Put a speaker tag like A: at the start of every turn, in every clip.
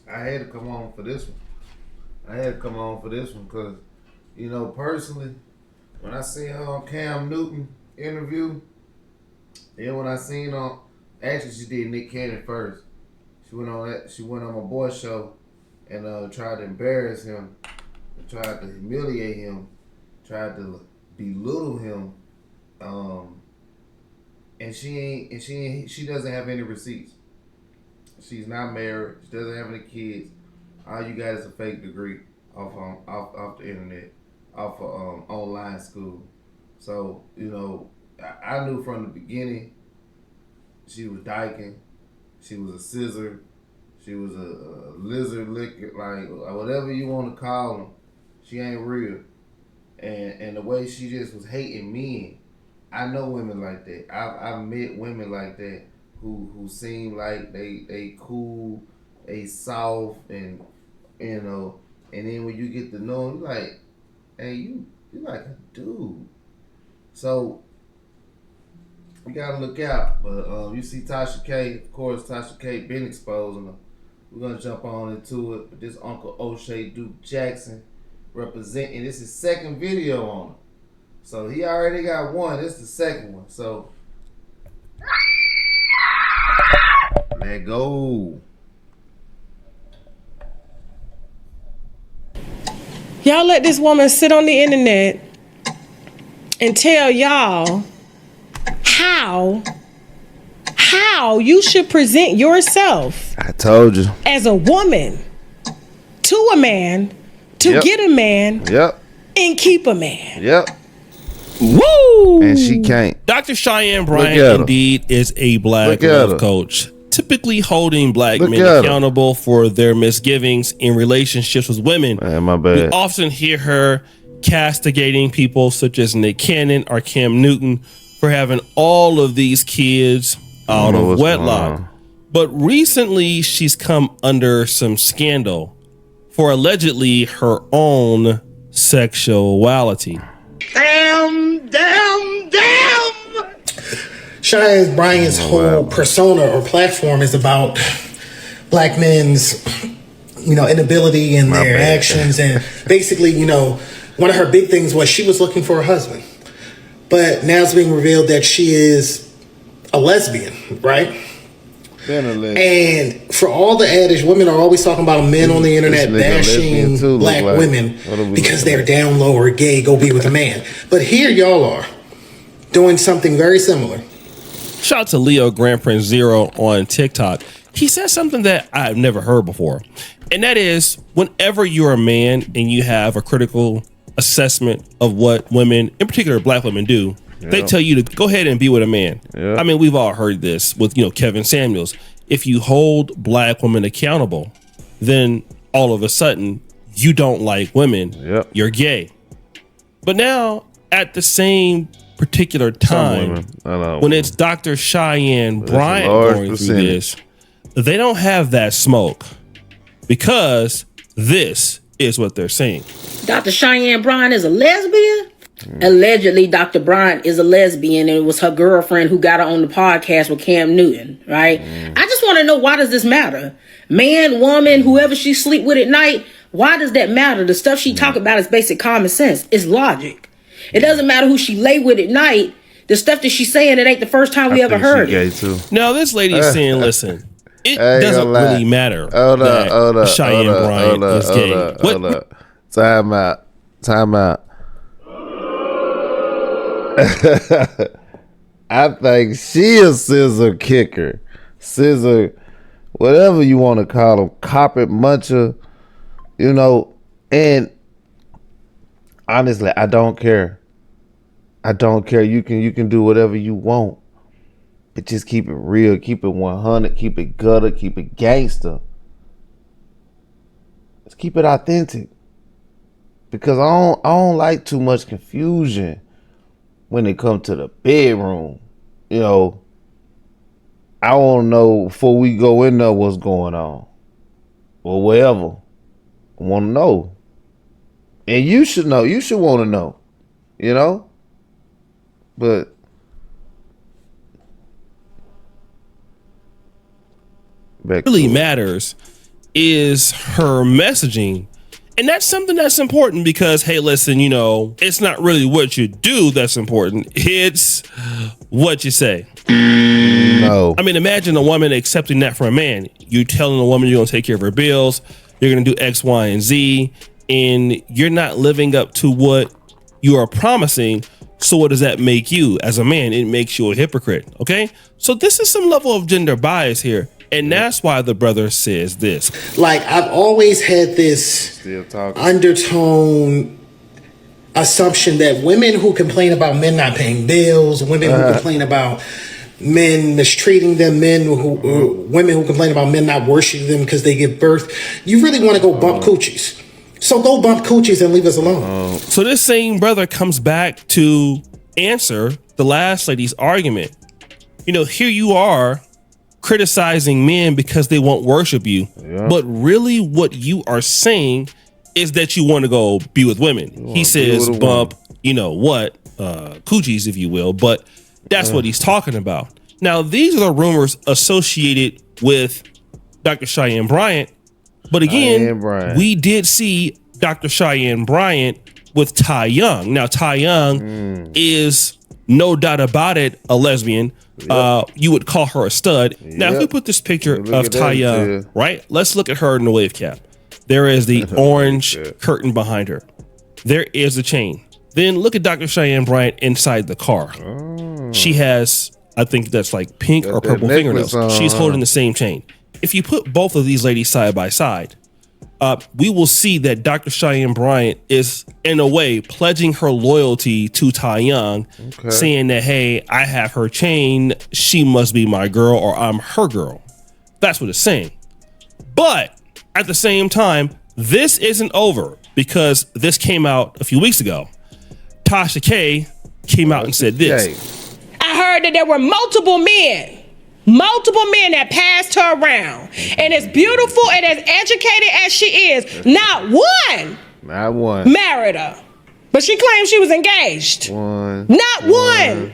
A: I had to come on for this one. I had to come on for this one because, personally, when I seen her on Cam Newton interview, then when I seen on, actually she did Nick Cannon first. She went on that. She went on my boy show and tried to embarrass him, tried to humiliate him, tried to belittle him, and she doesn't have any receipts. She's not married. She doesn't have any kids. All you got is a fake degree off the internet, off of online school. So I knew from the beginning she was dyking. She was a scissor. She was a lizard licker, like whatever you want to call them. She ain't real. And the way she just was hating men, I know women like that. I've met women like that who seem like they cool, they soft, and and then when you get to know them, you like, hey, you like a dude. So you gotta look out. But you see Tasha K, of course, Tasha K been exposing her. We're gonna jump on into it. But this Uncle O'Shea Duke Jackson representing. This is second video on him. So he already got one. This is the second one. So let go.
B: Y'all let this woman sit on the internet and tell y'all how you should present yourself.
A: I told you.
B: As a woman to a man to get a man.
A: Yep.
B: And keep a man.
A: Yep.
B: Woo!
A: And she can't.
C: Dr. Cheyenne Bryant indeed is a black love coach, typically holding black men accountable for their misgivings in relationships with women.
A: Man, my bad.
C: We often hear her castigating people such as Nick Cannon or Cam Newton for having all of these kids out of wedlock. But recently she's come under some scandal for allegedly her own sexuality.
D: Damn. Cheyenne Bryant's whole persona or platform is about black men's, inability in their actions. And basically, one of her big things was she was looking for a husband. But now it's being revealed that she is a lesbian, right? And for all the adage, women are always talking about men on the internet bashing black women because they're down low or gay, go be with a man. But here y'all are doing something very similar.
C: Shout out to Leo Grand Prince Zero on TikTok. He says something that I've never heard before. And that is, whenever you're a man and you have a critical assessment of what women, in particular black women, do, they tell you to go ahead and be with a man. I mean, we've all heard this with, Kevin Samuels. If you hold black women accountable, then all of a sudden you don't like women. You're gay. But now at the same particular time, when it's Dr. Cheyenne Bryant going through this, they don't have that smoke because this is what they're saying.
E: Dr. Cheyenne Bryant is a lesbian? Allegedly, Dr. Bryant is a lesbian, and it was her girlfriend who got her on the podcast with Cam Newton, right? I just want to know, why does this matter? Man, woman, whoever she sleep with at night, why does that matter? The stuff she talk about is basic common sense. It's logic. It doesn't matter who she lay with at night. The stuff that she's saying, it ain't the first time we ever heard it.
C: Now, this lady is saying, listen, it doesn't really matter that Cheyenne Bryant is gay.
A: Hold up. Time out. I think she a scissor kicker, whatever you want to call them, carpet muncher, and honestly, I don't care. You can do whatever you want, but just keep it real, keep it 100, keep it gutter, keep it gangster. Let's keep it authentic, because I don't like too much confusion when it comes to the bedroom. I want to know before we go in there what's going on, or whatever. I want to know, and you should know. You should want to know, But
C: it really matters is her messaging. And that's something that's important because, hey, listen, it's not really what you do that's important. It's what you say.
A: No.
C: I mean, imagine a woman accepting that from a man. You're telling a woman you're going to take care of her bills, you're going to do X, Y, and Z, and you're not living up to what you are promising. So what does that make you as a man? It makes you a hypocrite. Okay. So this is some level of gender bias here. And that's why the brother says this.
D: Like, I've always had this undertone assumption that women who complain about men not paying bills, women who complain about men mistreating them, women who complain about men not worshiping them because they give birth, you really want to go bump coochies. So go bump coochies and leave us alone.
C: So this same brother comes back to answer the last lady's argument. Here you are criticizing men because they won't worship you. Yeah. But really what you are saying is that you want to go be with women. He says bump, coochies, if you will, but that's what he's talking about. Now, these are the rumors associated with Dr. Cheyenne Bryant. But again, we did see Dr. Cheyenne Bryant with Ty Young. Now, Ty Young is no doubt about it a lesbian. Yep. You would call her a stud. Yep. Now, if we put this picture of Ty Young, right? Let's look at her in the wave cap. There is the orange curtain behind her. There is a chain. Then look at Dr. Cheyenne Bryant inside the car. She has, I think that's like pink or purple fingernails. She's holding the same chain. If you put both of these ladies side by side, we will see that Dr. Cheyenne Bryant is, in a way, pledging her loyalty to Ty Young, saying that, hey, I have her chain, she must be my girl, or I'm her girl. That's what it's saying. But at the same time, this isn't over because this came out a few weeks ago. Tasha K came out and said this.
B: I heard that there were multiple men that passed her around. And as beautiful and as educated as she is, not one married her. But she claimed she was engaged. Not one.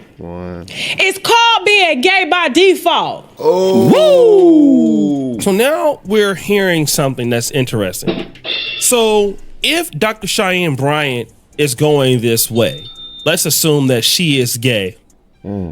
B: It's called being gay by default.
C: Woo! So now we're hearing something that's interesting. So if Dr. Cheyenne Bryant is going this way, let's assume that she is gay.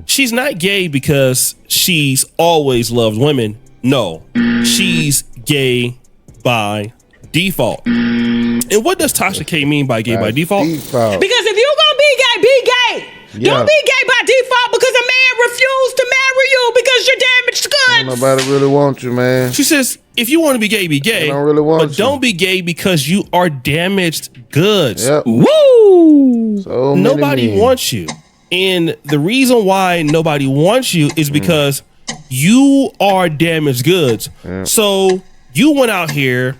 C: She's not gay because she's always loved women. No, she's gay by default. And what does Tasha K mean by gay by default?
B: Because if you're gonna be gay, be gay. Yeah. Don't be gay by default because a man refused to marry you because you're damaged goods.
A: Nobody really wants you, man.
C: She says, if you want to be gay, be gay.
A: Don't really want
C: but don't be gay because you are damaged goods.
A: Yep.
C: Woo!
A: So
C: nobody wants you. And the reason why nobody wants you is because you are damaged goods. So you went out here,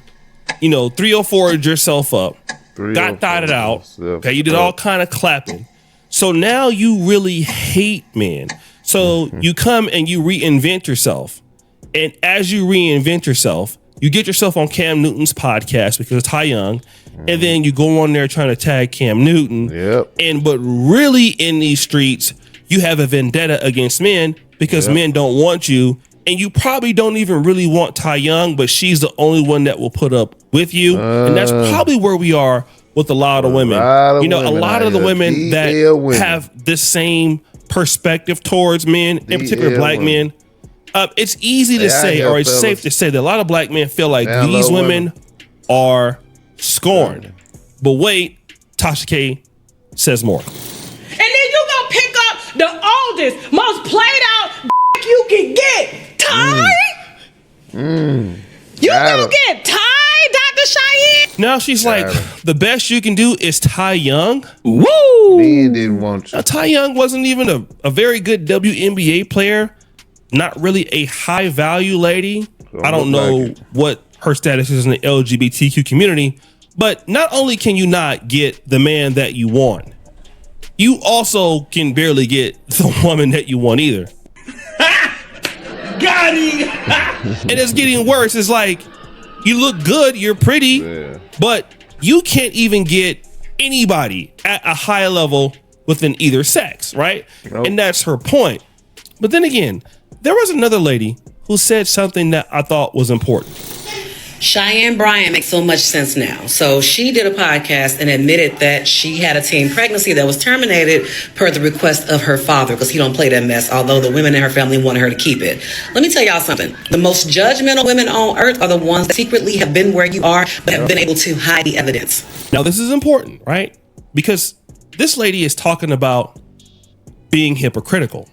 C: 304'd yourself up, got thotted out. Okay, you did all kind of clapping. So now you really hate men. So you come and you reinvent yourself. And as you reinvent yourself, you get yourself on Cam Newton's podcast because it's Ty Young. And then you go on there trying to tag Cam Newton. But really in these streets, you have a vendetta against men because men don't want you. And you probably don't even really want Ty Young, but she's the only one that will put up with you. And that's probably where we are with a lot of women. A lot of the women that have this same perspective towards men, in particular black men. It's easy to say, or it's safe to say that a lot of black men feel like these women are scorned. But wait, Tasha K says more.
B: And then you gonna pick up the oldest, most played out you can get. Ty? You gonna get Ty, Dr. Cheyenne?
C: Now she's like, the best you can do is Ty Young.
A: Woo! Men didn't want you.
C: Now, Ty Young wasn't even a very good WNBA player. Not really a high value lady. I don't know what her status is in the LGBTQ community, but not only can you not get the man that you want, you also can barely get the woman that you want either.
B: Got him!
C: And it's getting worse. It's like, you look good, you're pretty, but you can't even get anybody at a high level within either sex, right? And that's her point. But then again, there was another lady who said something that I thought was important.
F: Cheyenne Bryant makes so much sense now. So she did a podcast and admitted that she had a teen pregnancy that was terminated per the request of her father, because he don't play that mess, although the women in her family wanted her to keep it. Let me tell y'all something. The most judgmental women on earth are the ones that secretly have been where you are, but have been able to hide the evidence.
C: Now, this is important, right? Because this lady is talking about being hypocritical.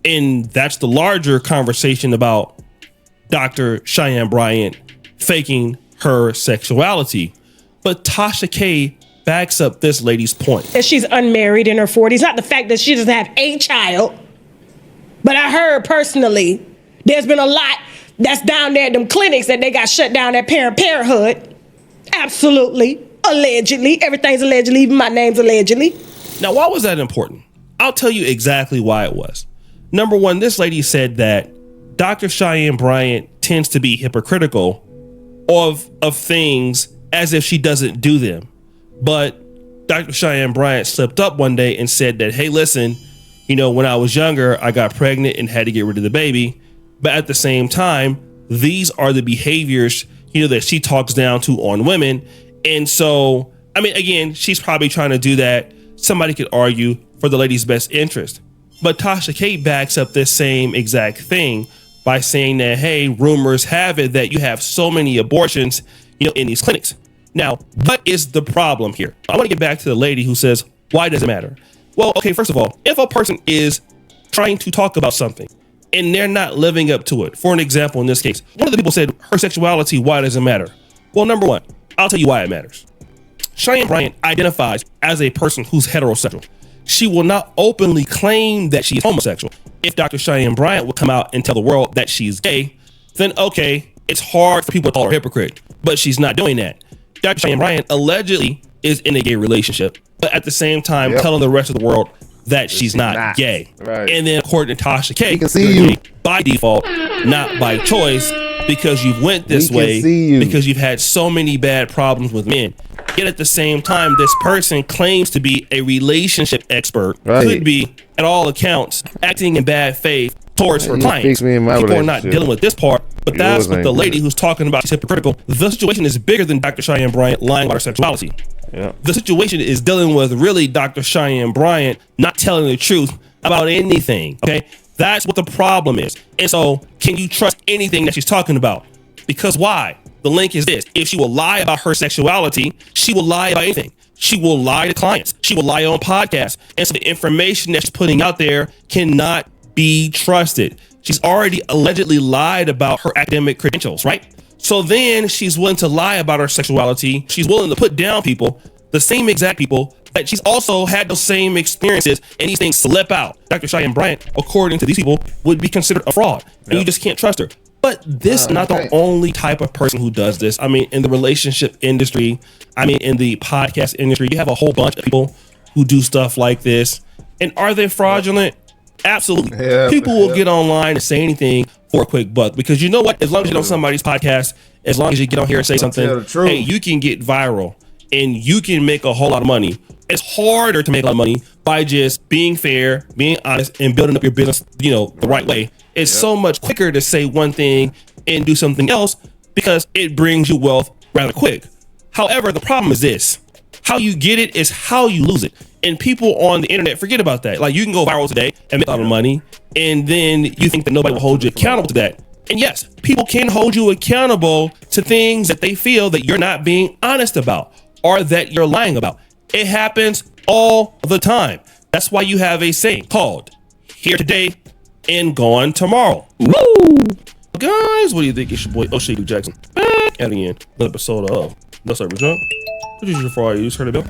C: And that's the larger conversation about Dr. Cheyenne Bryant faking her sexuality. But Tasha K backs up this lady's point.
B: That she's unmarried in her 40s. Not the fact that she doesn't have a child. But I heard personally, there's been a lot that's down there at them clinics that they got shut down at Parenthood. Absolutely. Allegedly. Everything's allegedly. Even my name's allegedly.
C: Now, why was that important? I'll tell you exactly why it was. Number one, this lady said that Dr. Cheyenne Bryant tends to be hypocritical of things as if she doesn't do them. But Dr. Cheyenne Bryant slipped up one day and said that, hey, listen, when I was younger, I got pregnant and had to get rid of the baby. But at the same time, these are the behaviors, that she talks down to on women. And so, again, she's probably trying to do that. Somebody could argue for the lady's best interest. But Tasha K backs up this same exact thing by saying that, hey, rumors have it that you have so many abortions, in these clinics. Now, what is the problem here? I want to get back to the lady who says, why does it matter? Well, okay, first of all, if a person is trying to talk about something and they're not living up to it, for an example, in this case, one of the people said her sexuality, why does it matter? Well, number one, I'll tell you why it matters. Cheyenne Bryant identifies as a person who's heterosexual. She will not openly claim that she's homosexual. If Dr. Cheyenne Bryant would come out and tell the world that she's gay, then okay, it's hard for people to call her a hypocrite, but she's not doing that. Dr. Cheyenne Bryant allegedly is in a gay relationship, but at the same time telling the rest of the world that she's not gay. Right. And then according to Tasha K,
A: can see you
C: by default, not by choice, because you've went this way, because you've had so many bad problems with men. Yet at the same time, this person claims to be a relationship expert, could be, at all accounts, acting in bad faith towards her clients. People are not dealing with this part, but that's what the lady who's talking about is hypocritical. The situation is bigger than Dr. Cheyenne Bryant lying about her sexuality. Yeah. The situation is dealing with really Dr. Cheyenne Bryant not telling the truth about anything. Okay, that's what the problem is. And so, can you trust anything that she's talking about? Because why? The link is this. If she will lie about her sexuality, she will lie about anything. She will lie to clients. She will lie on podcasts. And so the information that she's putting out there cannot be trusted. She's already allegedly lied about her academic credentials, right? So then she's willing to lie about her sexuality. She's willing to put down people, the same exact people that she's also had those same experiences, and these things slip out. Dr. Cheyenne Bryant, according to these people, would be considered a fraud. And you just can't trust her. But this is not the only type of person who does this. In the relationship industry, in the podcast industry, you have a whole bunch of people who do stuff like this. And are they fraudulent? Absolutely. People will get online and say anything for a quick buck, because you know what? As long as you get on somebody's podcast, as long as you get on here and say something, hey, you can get viral and you can make a whole lot of money. It's harder to make a lot of money by just being fair, being honest, and building up your business, the right way. It's so much quicker to say one thing and do something else because it brings you wealth rather quick. However, the problem is this. How you get it is how you lose it. And people on the internet forget about that. Like, you can go viral today and make a lot of money, and then you think that nobody will hold you accountable to that. And yes, people can hold you accountable to things that they feel that you're not being honest about or that you're lying about. It happens all the time. That's why you have a saying called here today and gone tomorrow. Woo! Guys, what do you think? It's your boy O'Shea Jackson. At the end, another episode of No Service Jump. What is your for all you? Heard it, Bill?